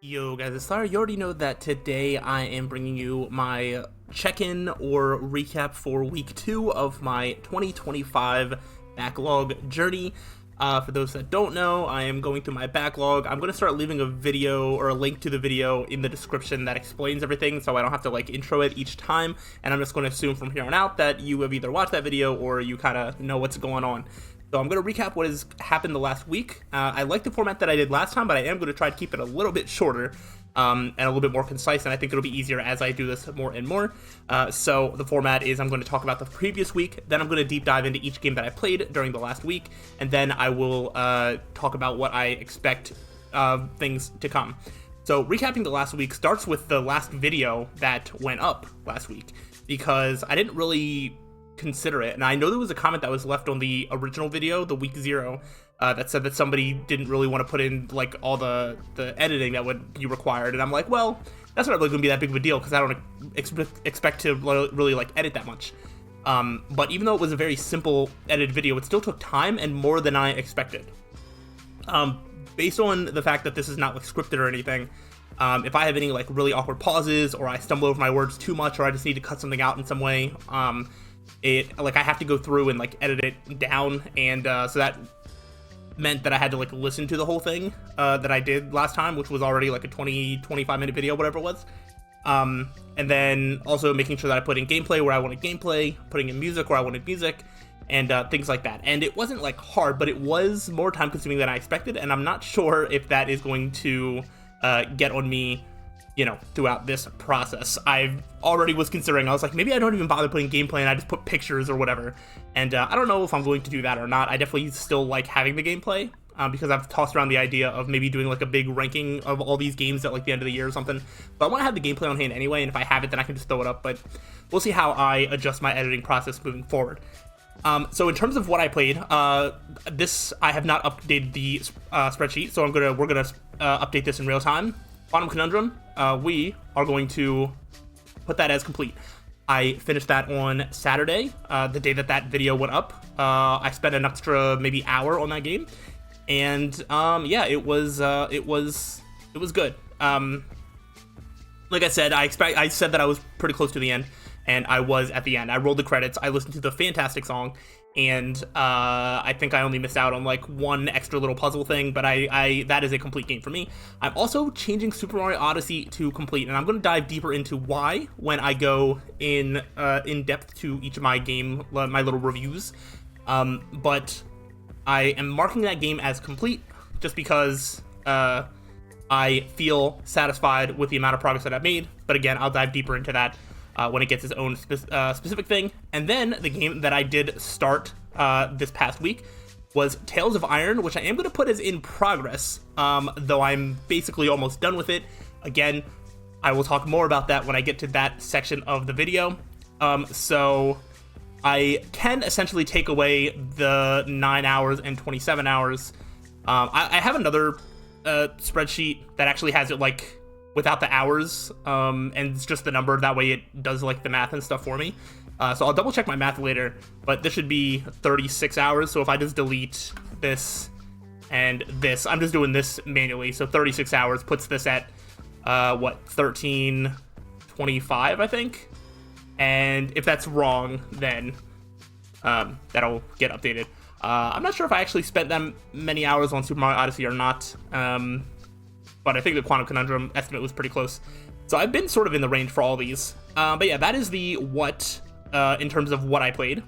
Yo guys, it's Slyroh. You already know that today I am bringing you my check-in or recap for week 2 of my 2025 backlog journey. For those that don't know, I am going through my backlog. I'm going to start leaving a video or a link to the video in the description that explains everything so I don't have to intro it each time, and I'm just going to assume from here on out that you have either watched that video or you kind of know what's going on. So I'm going to recap what has happened the last week. I like the format that I did last time, but I am going to try to keep it a little bit shorter and a little bit more concise, and I think it'll be easier as I do this more and more. So the format is I'm going to talk about the previous week, then I'm going to deep dive into each game that I played during the last week, and then I will talk about what I expect things to come. So recapping the last week starts with the last video that went up last week, because I didn't really consider it, and I know there was a comment that was left on the original video, the week 0, that said that somebody didn't really want to put in all the editing that would be required, and I'm like, well, that's not really going to be that big of a deal because I don't expect to really edit that much. But even though it was a very simple edited video, it still took time and more than I expected. Based on the fact that this is not scripted or anything, if I have any really awkward pauses, or I stumble over my words too much, or I just need to cut something out in some way, I have to go through and edit it down, and so that meant that I had to listen to the whole thing that I did last time, which was already a 20-25 minute video, whatever it was, and then also making sure that I put in gameplay where I wanted gameplay, putting in music where I wanted music, and things like that. And it wasn't hard, but it was more time consuming than I expected, and I'm not sure if that is going to get on me throughout this process. I already was considering, I was like, maybe I don't even bother putting gameplay and I just put pictures or whatever. And I don't know if I'm going to do that or not. I definitely still like having the gameplay because I've tossed around the idea of maybe doing a big ranking of all these games at the end of the year or something. But I want to have the gameplay on hand anyway, and if I have it, then I can just throw it up. But we'll see how I adjust my editing process moving forward. So in terms of what I played, I have not updated the spreadsheet, so we're gonna update this in real time. Quantum Conundrum, we are going to put that as complete. I finished that on Saturday, the day that video went up. I spent an extra maybe hour on that game, and yeah, it was good. Like I said, I said that I was pretty close to the end, and I was at the end. I rolled the credits, I listened to the fantastic song, and I think I only missed out on one extra little puzzle thing, but that is a complete game for me. I'm also changing Super Mario Odyssey to complete, and I'm going to dive deeper into why when I go in depth to each of my little reviews. But I am marking that game as complete just because I feel satisfied with the amount of progress that I've made. But again, I'll dive deeper into that when it gets its own specific thing. And then the game that I did start this past week was Tales of Iron, which I am going to put as in progress, though I'm basically almost done with it. Again, I will talk more about that when I get to that section of the video. So I can essentially take away the 9 hours and 27 hours. I have another spreadsheet that actually has it without the hours, and it's just the number. That way it does the math and stuff for me. So I'll double check my math later, but this should be 36 hours. So if I just delete this and this, I'm just doing this manually. So 36 hours puts this at 13:25, I think. And if that's wrong, then that'll get updated. I'm not sure if I actually spent that many hours on Super Mario Odyssey or not. But I think the Quantum Conundrum estimate was pretty close. So I've been sort of in the range for all these. But yeah, that is the what in terms of what I played.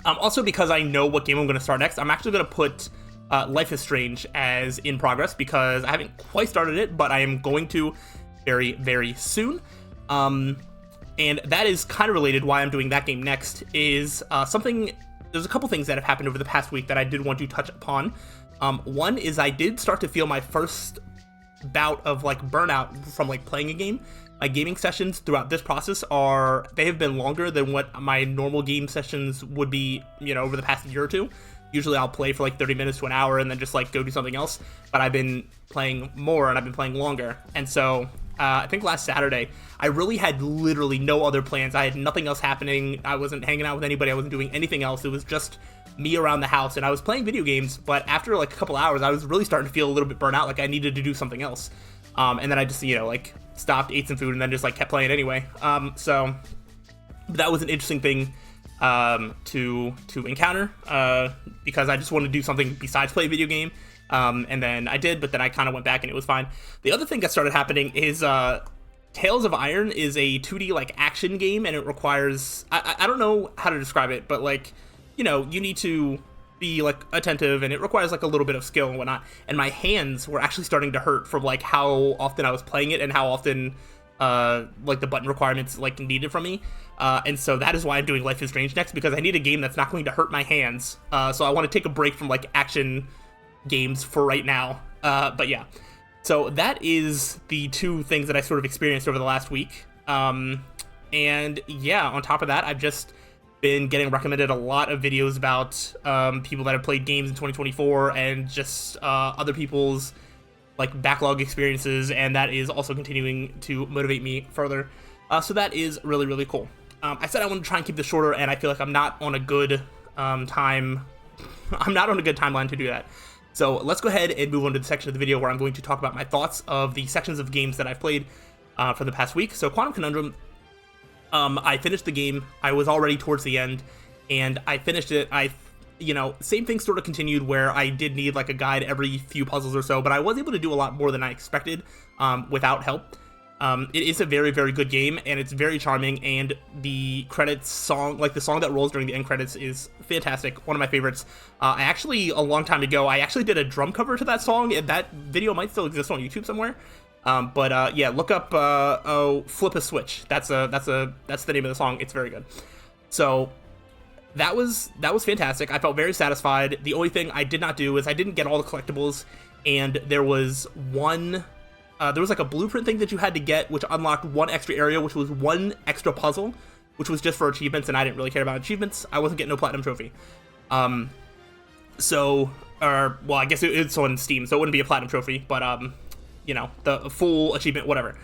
Also, because I know what game I'm going to start next, I'm actually going to put Life is Strange as in progress because I haven't quite started it, but I am going to very, very soon. And that is kind of related. Why I'm doing that game next is there's a couple things that have happened over the past week that I did want to touch upon. One is I did start to feel my first bout of burnout from playing a game. My gaming sessions throughout this process they have been longer than what my normal game sessions would be, over the past year or two. Usually I'll play for 30 minutes to an hour and then just go do something else, but I've been playing more and I've been playing longer. And so I think last Saturday I really had literally no other plans. I had nothing else happening. I wasn't hanging out with anybody. I wasn't doing anything else. It was just me around the house, and I was playing video games, but after like a couple hours, I was really starting to feel a little bit burnt out, like I needed to do something else. And then I just, like stopped, ate some food, and then just like kept playing anyway. So that was an interesting thing to encounter, because I just wanted to do something besides play a video game. And then I did, but then I kind of went back and it was fine. The other thing that started happening is Tales of Iron is a 2D like action game, and it requires, I don't know how to describe it, but like, you need to be like attentive, and it requires like a little bit of skill and whatnot. And my hands were actually starting to hurt from like how often I was playing it and how often like the button requirements like needed from me. And so that is why I'm doing Life is Strange next, because I need a game that's not going to hurt my hands. So I want to take a break from like action games for right now. But yeah, so that is the two things that I sort of experienced over the last week. And yeah, on top of that, I've just been getting recommended a lot of videos about people that have played games in 2024 and just other people's like backlog experiences, and that is also continuing to motivate me further. So that is really, really cool. I said I wanted to try and keep this shorter, and I feel like I'm not on a good I'm not on a good timeline to do that. So let's go ahead and move on to the section of the video where I'm going to talk about my thoughts of the sections of games that I've played for the past week. So Quantum Conundrum, I finished the game. I was already towards the end, and I finished it. Same thing sort of continued, where I did need like a guide every few puzzles or so, but I was able to do a lot more than I expected without help. It is a very, very good game, and it's very charming, and the credits song, like the song that rolls during the end credits, is fantastic. One of my favorites. I actually, a long time ago, I actually did a drum cover to that song, and that video might still exist on YouTube somewhere. Yeah, look up Flip a Switch. That's the name of the song. It's very good. So that was fantastic. I felt very satisfied. The only thing I did not do is I didn't get all the collectibles, and there was like a blueprint thing that you had to get, which unlocked one extra area, which was one extra puzzle, which was just for achievements, and I didn't really care about achievements. I wasn't getting no platinum trophy. I guess it's on Steam, so it wouldn't be a platinum trophy, but the full achievement, whatever.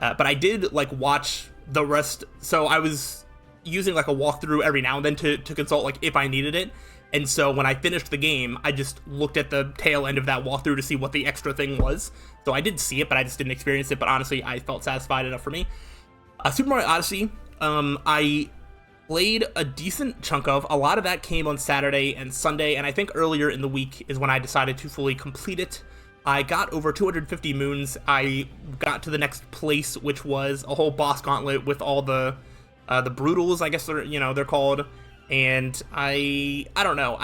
But I did like watch the rest, so I was using like a walkthrough every now and then to consult like if I needed it. And so when I finished the game, I just looked at the tail end of that walkthrough to see what the extra thing was. So I did see it, but I just didn't experience it. But honestly, I felt satisfied enough for me. Super Mario Odyssey, I played a decent chunk of. A lot of that came on Saturday and Sunday, and I think earlier in the week is when I decided to fully complete it. I got over 250 moons. I got to the next place, which was a whole boss gauntlet with all the brutals, I guess they're called. And I don't know,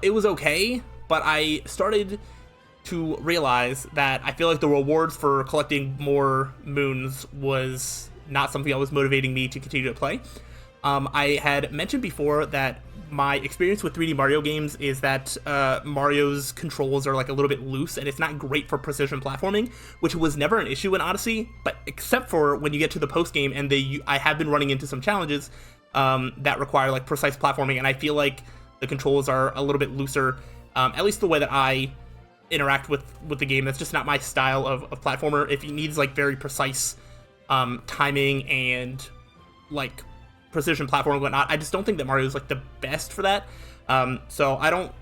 it was okay, but I started to realize that I feel like the rewards for collecting more moons was not something that was motivating me to continue to play. I had mentioned before that my experience with 3D Mario games is that Mario's controls are like a little bit loose, and it's not great for precision platforming, which was never an issue in Odyssey, but except for when you get to the post game, and I have been running into some challenges that require like precise platforming, and I feel like the controls are a little bit looser, at least the way that I interact with the game. That's just not my style of platformer. If it needs like very precise timing and like precision platforming and whatnot, I just don't think that Mario is like the best for that. So I don't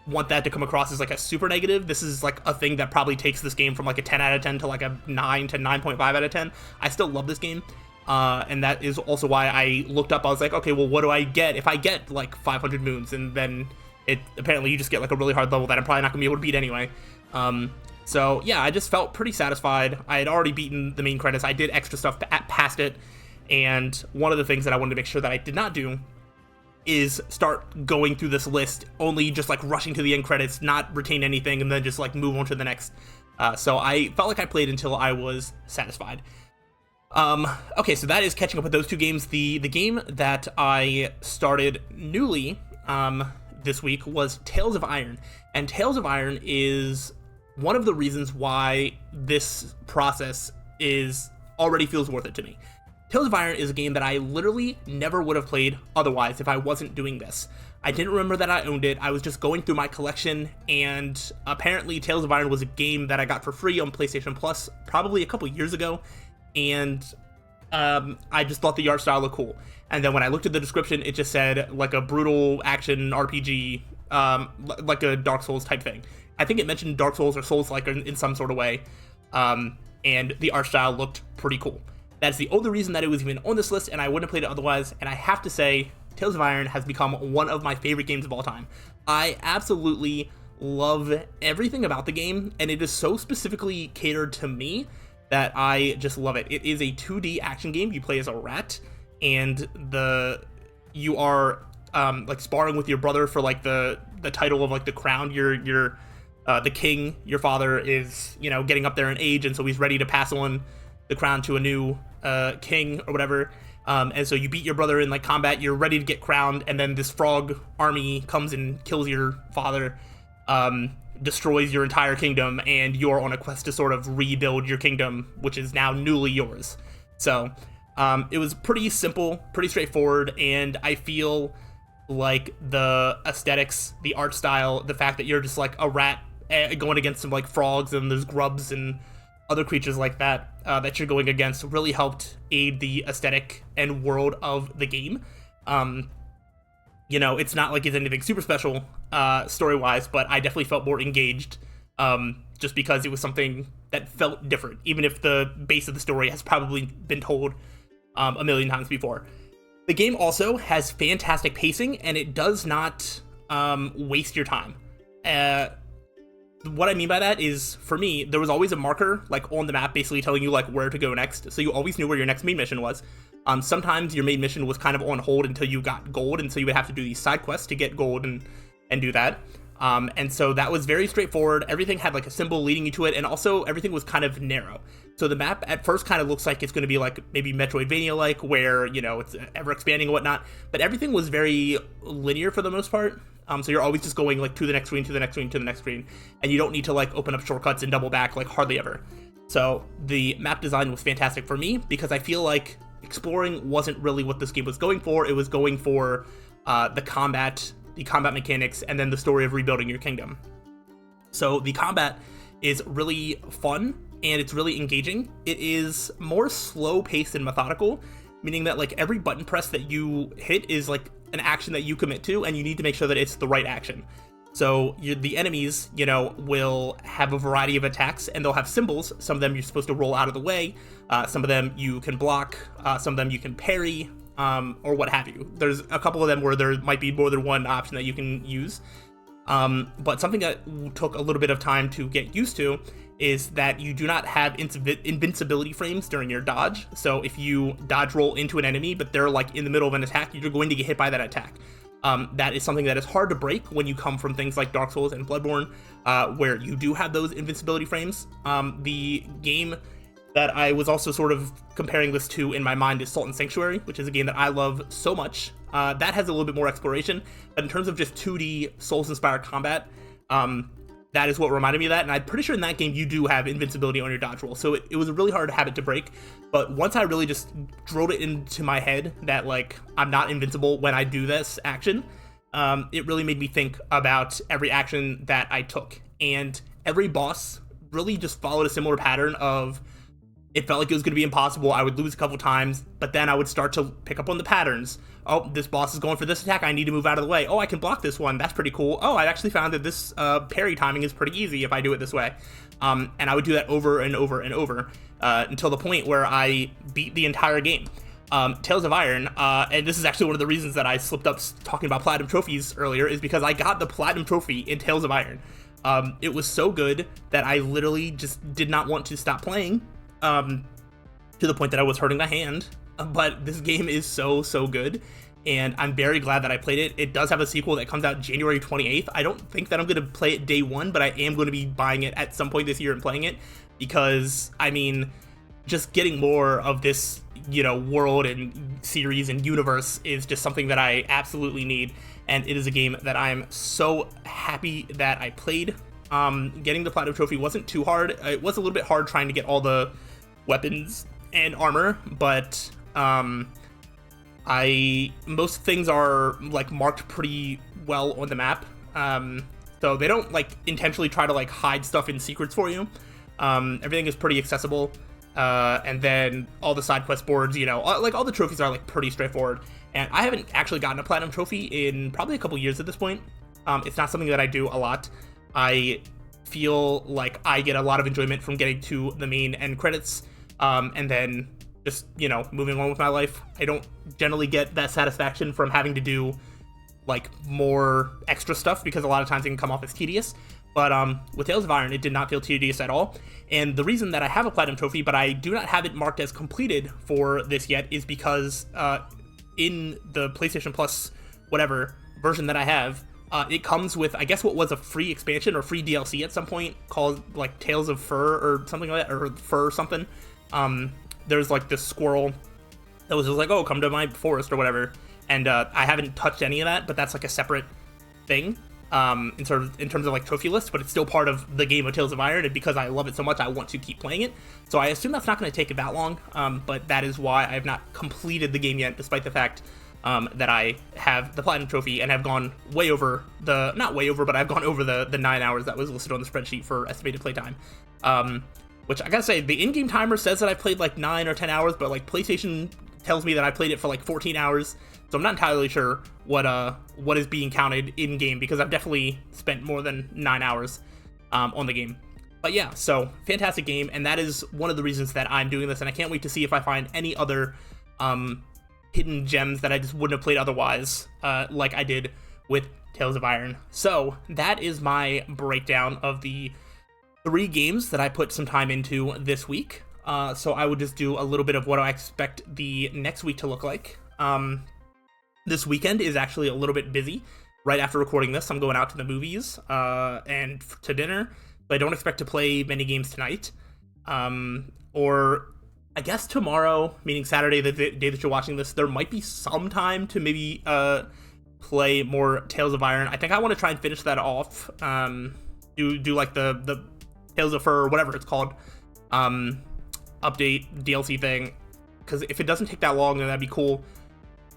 want that to come across as like a super negative. This is like a thing that probably takes this game from like a 10 out of 10 to like a 9 to 9.5 out of 10. I still love this game. And that is also why I looked up. I was like, okay, well, what do I get if I get like 500 moons? And then apparently you just get like a really hard level that I'm probably not gonna be able to beat anyway. So yeah, I just felt pretty satisfied. I had already beaten the main credits. I did extra stuff past it. And one of the things that I wanted to make sure that I did not do is start going through this list, only just like rushing to the end credits, not retain anything, and then just like move on to the next. So I felt like I played until I was satisfied. Okay, so that is catching up with those two games. The game that I started newly this week was Tales of Iron, and Tales of Iron is one of the reasons why this process already feels worth it to me. Tales of Iron is a game that I literally never would have played otherwise if I wasn't doing this. I didn't remember that I owned it. I was just going through my collection, and apparently Tales of Iron was a game that I got for free on PlayStation Plus probably a couple years ago, and I just thought the art style looked cool. And then when I looked at the description, it just said like a brutal action RPG, like a Dark Souls type thing. I think it mentioned Dark Souls or Souls-like in some sort of way. and the art style looked pretty cool. That's the only reason that it was even on this list, and I wouldn't have played it otherwise. And I have to say, Tales of Iron has become one of my favorite games of all time. I absolutely love everything about the game, and it is so specifically catered to me that I just love it. It is a 2D action game. You play as a rat, and you are like sparring with your brother for like the title of like the crown. You're the king. Your father is, you know, getting up there in age, and so he's ready to pass on the crown to a new king or whatever. And so you beat your brother in like combat, you're ready to get crowned, and then this frog army comes and kills your father, destroys your entire kingdom, and you're on a quest to sort of rebuild your kingdom, which is now newly yours. So it was pretty simple, pretty straightforward, and I feel like the aesthetics, the art style, the fact that you're just like a rat going against some like frogs and there's grubs and other creatures like that that you're going against really helped aid the aesthetic and world of the game. You know, it's not like it's anything super special story-wise, but I definitely felt more engaged just because it was something that felt different, even if the base of the story has probably been told a million times before. The game also has fantastic pacing, and it does not waste your time. What I mean by that is, for me, there was always a marker like on the map basically telling you like where to go next, so you always knew where your next main mission was. Sometimes your main mission was kind of on hold until you got gold, and so you would have to do these side quests to get gold and do that. And so that was very straightforward. Everything had like a symbol leading you to it, and also everything was kind of narrow. So the map at first kind of looks like it's going to be like maybe Metroidvania-like, where, you know, it's ever expanding and whatnot, but everything was very linear for the most part. So you're always just going like to the next screen, to the next screen, to the next screen, and you don't need to like open up shortcuts and double back like hardly ever. So the map design was fantastic for me because I feel like exploring wasn't really what this game was going for. It was going for the combat mechanics, and then the story of rebuilding your kingdom. So the combat is really fun and it's really engaging. It is more slow paced and methodical, meaning that like every button press that you hit is like an action that you commit to, and you need to make sure that it's the right action. So the enemies, you know, will have a variety of attacks, and they'll have symbols. Some of them you're supposed to roll out of the way. Some of them you can block. Some of them you can parry, or what have you. There's a couple of them where there might be more than one option that you can use. But something that took a little bit of time to get used to is that you do not have invincibility frames during your dodge. So if you dodge roll into an enemy, but they're like in the middle of an attack, you're going to get hit by that attack. That is something that is hard to break when you come from things like Dark Souls and Bloodborne, where you do have those invincibility frames. The game that I was also sort of comparing this to in my mind is Salt and Sanctuary, which is a game that I love so much. That has a little bit more exploration, but in terms of just 2D Souls-inspired combat, that is what reminded me of that, and I'm pretty sure in that game you do have invincibility on your dodge roll, so it was a really hard habit to break. But once I really just drilled it into my head that like I'm not invincible when I do this action, it really made me think about every action that I took, and every boss really just followed a similar pattern of, it felt like it was going to be impossible. I would lose a couple times, but then I would start to pick up on the patterns. Oh, this boss is going for this attack. I need to move out of the way. Oh, I can block this one. That's pretty cool. Oh, I actually found that this parry timing is pretty easy if I do it this way. And I would do that over and over and over until the point where I beat the entire game. Tales of Iron, and this is actually one of the reasons that I slipped up talking about Platinum Trophies earlier, is because I got the Platinum Trophy in Tales of Iron. It was so good that I literally just did not want to stop playing. To the point that I was hurting my hand, but this game is so good, and I'm very glad that I played it. It does have a sequel that comes out January 28th. I don't think that I'm going to play it day one, but I am going to be buying it at some point this year and playing it, because, I mean, just getting more of this, you know, world and series and universe is just something that I absolutely need, and it is a game that I'm so happy that I played. Getting the Platinum Trophy wasn't too hard. It was a little bit hard trying to get all the weapons and armor, but most things are like marked pretty well on the map, so they don't like intentionally try to like hide stuff in secrets for you. Everything is pretty accessible, and then all the side quest boards, you know, like all the trophies are like pretty straightforward, and I haven't actually gotten a Platinum Trophy in probably a couple years at this point. It's not something that I do a lot. I feel like I get a lot of enjoyment from getting to the main end credits, and then just, moving on with my life. I don't generally get that satisfaction from having to do like more extra stuff, because a lot of times it can come off as tedious. But with Tales of Iron, it did not feel tedious at all. And the reason that I have a platinum trophy, but I do not have it marked as completed for this yet, is because in the PlayStation Plus whatever version that I have, it comes with, I guess, what was a free expansion or free DLC at some point called like Tales of Fur or something like that, or Fur or something. There's like this squirrel that was just like, oh, come to my forest or whatever. And I haven't touched any of that, but that's like a separate thing. In terms of like trophy lists, but it's still part of the game of Tales of Iron, and because I love it so much, I want to keep playing it. So I assume that's not going to take it that long, but that is why I have not completed the game yet, despite the fact that I have the platinum trophy and have gone way over the, not way over, but I've gone over the 9 hours that was listed on the spreadsheet for estimated playtime. Which I gotta say, the in-game timer says that I played like 9 or 10 hours, but like PlayStation tells me that I played it for like 14 hours. So I'm not entirely sure what is being counted in game, because I've definitely spent more than 9 hours on the game. But yeah, so fantastic game, and that is one of the reasons that I'm doing this, and I can't wait to see if I find any other hidden gems that I just wouldn't have played otherwise, like I did with Tales of Iron. So that is my breakdown of the 3 games that I put some time into this week. So I would just do a little bit of what I expect the next week to look like. This weekend is actually a little bit busy. Right after recording this, I'm going out to the movies and to dinner, but I don't expect to play many games tonight. Or I guess tomorrow, meaning Saturday, the day that you're watching this, there might be some time to maybe play more Tales of Iron. I think I want to try and finish that off. Do like the Tales of Fur or whatever it's called, update DLC thing, because if it doesn't take that long, then that'd be cool.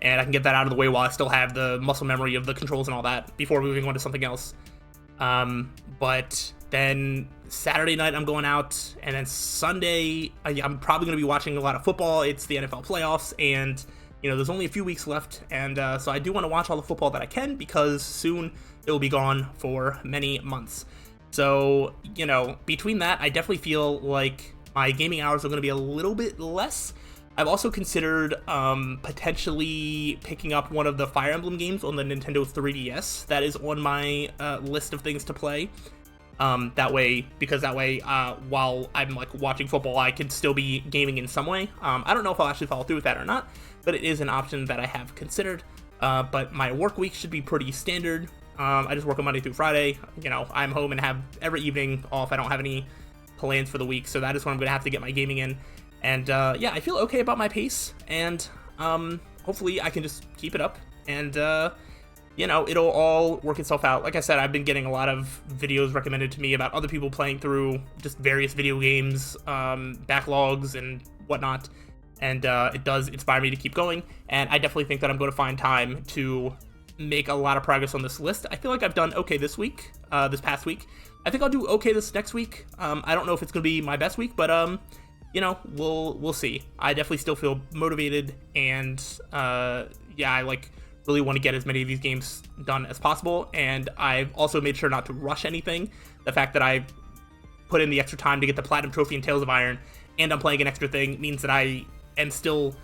And I can get that out of the way while I still have the muscle memory of the controls and all that before moving on to something else. But then Saturday night I'm going out, and then Sunday I'm probably going to be watching a lot of football. It's the NFL playoffs, and there's only a few weeks left, and so I do want to watch all the football that I can, because soon it will be gone for many months. So between that, I definitely feel like my gaming hours are going to be a little bit less. I've also considered potentially picking up one of the Fire Emblem games on the Nintendo 3DS. That is on my list of things to play. That way, while I'm like watching football, I can still be gaming in some way. I don't know if I'll actually follow through with that or not, but it is an option that I have considered. But my work week should be pretty standard. I just work on Monday through Friday. I'm home and have every evening off. I don't have any plans for the week, so that is when I'm going to have to get my gaming in. And yeah, I feel okay about my pace, and hopefully I can just keep it up, and it'll all work itself out. Like I said, I've been getting a lot of videos recommended to me about other people playing through just various video games, backlogs and whatnot, and it does inspire me to keep going, and I definitely think that I'm going to find time to make a lot of progress on this list. I feel like I've done okay this week, this past week. I think I'll do okay this next week. I don't know if it's going to be my best week, but we'll see. I definitely still feel motivated, and yeah, I really want to get as many of these games done as possible, and I've also made sure not to rush anything. The fact that I put in the extra time to get the Platinum Trophy in Tales of Iron, and I'm playing an extra thing, means that I am still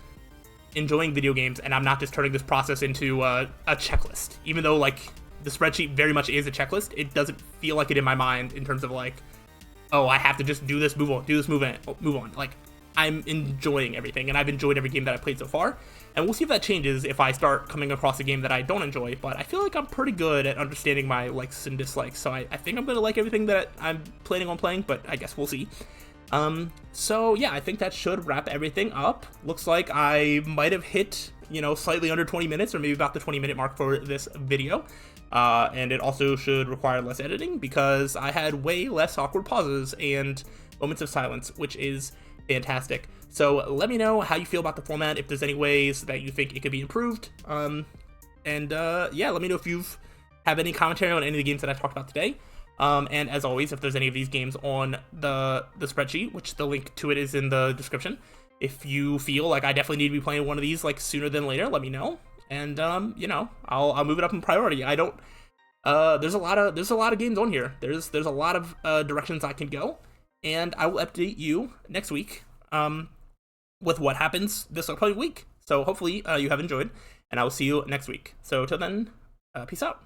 enjoying video games, and I'm not just turning this process into a checklist. Even though the spreadsheet very much is a checklist, it doesn't feel like it in my mind in terms of oh, I have to just do this, move on. I'm enjoying everything, and I've enjoyed every game that I've played so far, and we'll see if that changes if I start coming across a game that I don't enjoy, but I feel like I'm pretty good at understanding my likes and dislikes, so I think I'm going to like everything that I'm planning on playing, but I guess we'll see. So yeah, I think that should wrap everything up. Looks like I might have hit, slightly under 20 minutes, or maybe about the 20-minute mark for this video. And it also should require less editing, because I had way less awkward pauses and moments of silence, which is fantastic. So let me know how you feel about the format, if there's any ways that you think it could be improved. Yeah, let me know if you have any commentary on any of the games that I talked about today. And as always, if there's any of these games on the spreadsheet, which the link to it is in the description, if you feel like I definitely need to be playing one of these sooner than later, let me know. And I'll move it up in priority. I don't there's a lot of games on here. There's a lot of directions I can go, and I will update you next week with what happens this upcoming week. So hopefully you have enjoyed, and I will see you next week. So till then, peace out.